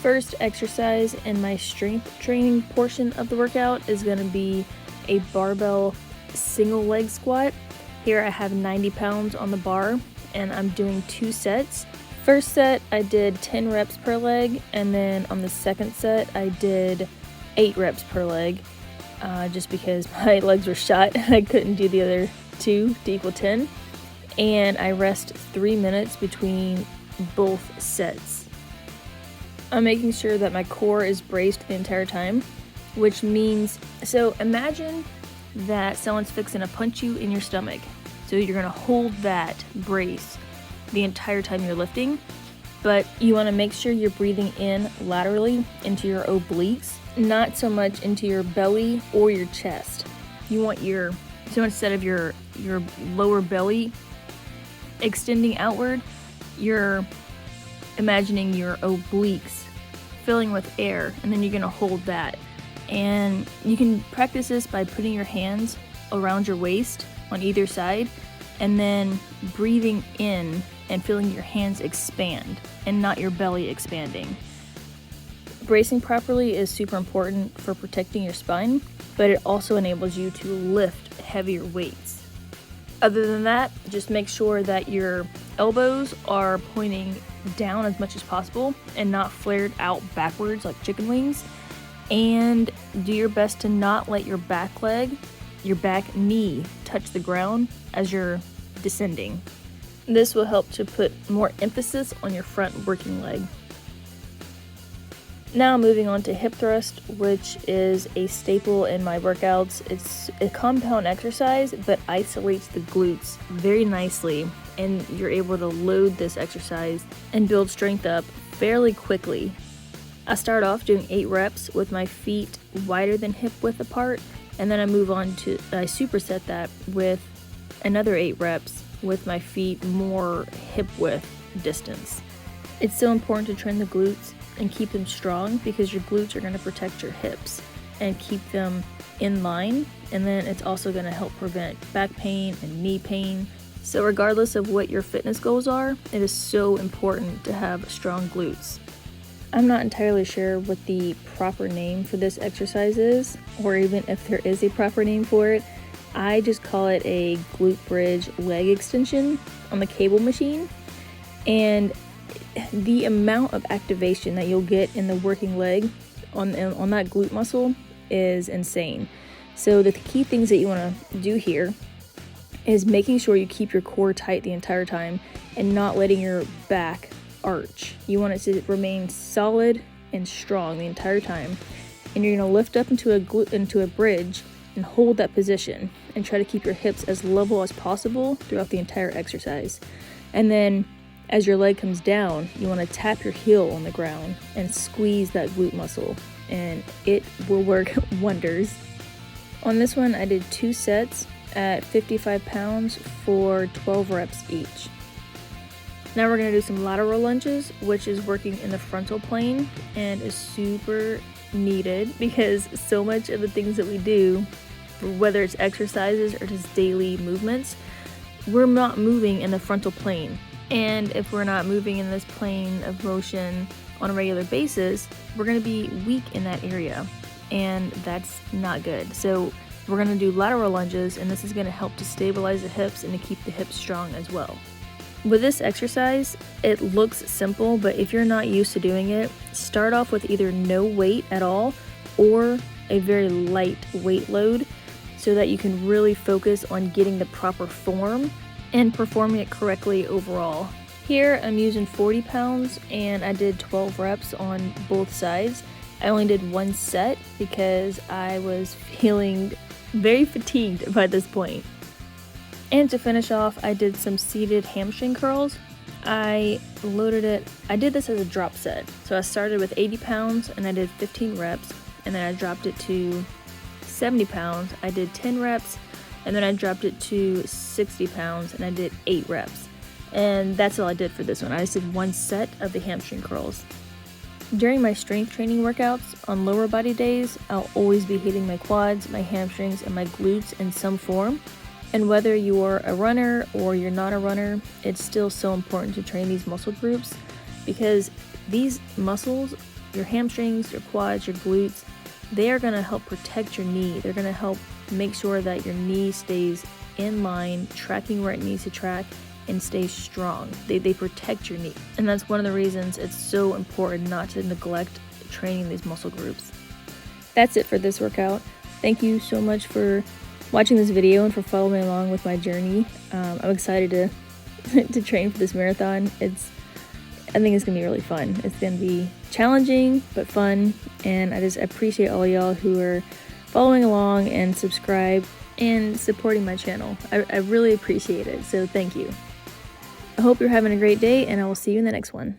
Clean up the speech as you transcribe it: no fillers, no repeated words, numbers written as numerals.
first exercise in my strength training portion of the workout is going to be a barbell single leg squat. Here I have 90 pounds on the bar and I'm doing 2 sets. First set I did 10 reps per leg, and then on the second set I did 8 reps per leg, just because my legs were shot and I couldn't do the other 2 to equal 10. And I rest 3 minutes between both sets. I'm making sure that my core is braced the entire time, which means, so imagine that someone's fixing to punch you in your stomach. So you're gonna hold that brace the entire time you're lifting, but you wanna make sure you're breathing in laterally into your obliques, not so much into your belly or your chest. You want so instead of your lower belly extending outward, you're imagining your obliques filling with air, and then you're gonna hold that. And you can practice this by putting your hands around your waist on either side and then breathing in and feeling your hands expand and not your belly expanding. Bracing properly is super important for protecting your spine, but it also enables you to lift heavier weights. Other than that, just make sure that your elbows are pointing down as much as possible and not flared out backwards like chicken wings. And do your best to not let your back knee touch the ground as you're descending. This will help to put more emphasis on your front working leg. Now moving on to hip thrust, which is a staple in my workouts. It's a compound exercise but isolates the glutes very nicely, and you're able to load this exercise and build strength up fairly quickly. I start off doing 8 reps with my feet wider than hip width apart, and then I move on to, I superset that with another 8 reps with my feet more hip width distance. It's so important to train the glutes and keep them strong because your glutes are going to protect your hips and keep them in line, and then it's also going to help prevent back pain and knee pain. So regardless of what your fitness goals are, it is so important to have strong glutes. I'm not entirely sure what the proper name for this exercise is, or even if there is a proper name for it. I just call it a glute bridge leg extension on the cable machine. And the amount of activation that you'll get in the working leg on that glute muscle is insane. So the key things that you want to do here is making sure you keep your core tight the entire time and not letting your back arch. You want it to remain solid and strong the entire time, and you're going to lift up into a bridge and hold that position and try to keep your hips as level as possible throughout the entire exercise. And then as your leg comes down, you want to tap your heel on the ground and squeeze that glute muscle, and it will work wonders. On this one, I did 2 sets at 55 pounds for 12 reps each. Now we're going to do some lateral lunges, which is working in the frontal plane and is super needed because so much of the things that we do, whether it's exercises or just daily movements, we're not moving in the frontal plane. And if we're not moving in this plane of motion on a regular basis, we're going to be weak in that area, and that's not good. So we're going to do lateral lunges, and this is going to help to stabilize the hips and to keep the hips strong as well. With this exercise, it looks simple, but if you're not used to doing it, start off with either no weight at all or a very light weight load so that you can really focus on getting the proper form and performing it correctly overall. Here I'm using 40 pounds and I did 12 reps on both sides. I only did 1 set because I was feeling very fatigued by this point. And to finish off, I did some seated hamstring curls. I did this as a drop set. So I started with 80 pounds and I did 15 reps, and then I dropped it to 70 pounds. I did 10 reps, and then I dropped it to 60 pounds and I did 8 reps. And that's all I did for this one. I just did 1 set of the hamstring curls. During my strength training workouts on lower body days, I'll always be hitting my quads, my hamstrings, and my glutes in some form. And whether you're a runner or you're not a runner, it's still so important to train these muscle groups because these muscles your hamstrings, your quads, your glutes, they are going to help protect your knee. They're going to help make sure that your knee stays in line, tracking where it needs to track, and stay strong. They protect your knee. And that's one of the reasons it's so important not to neglect training these muscle groups. That's it for this workout. Thank you so much for watching this video and for following along with my journey. I'm excited to train for this marathon. I think it's gonna be really fun. It's gonna be challenging but fun, and I just appreciate all y'all who are following along and subscribe and supporting my channel. I really appreciate it, so thank you. I hope you're having a great day, and I will see you in the next one.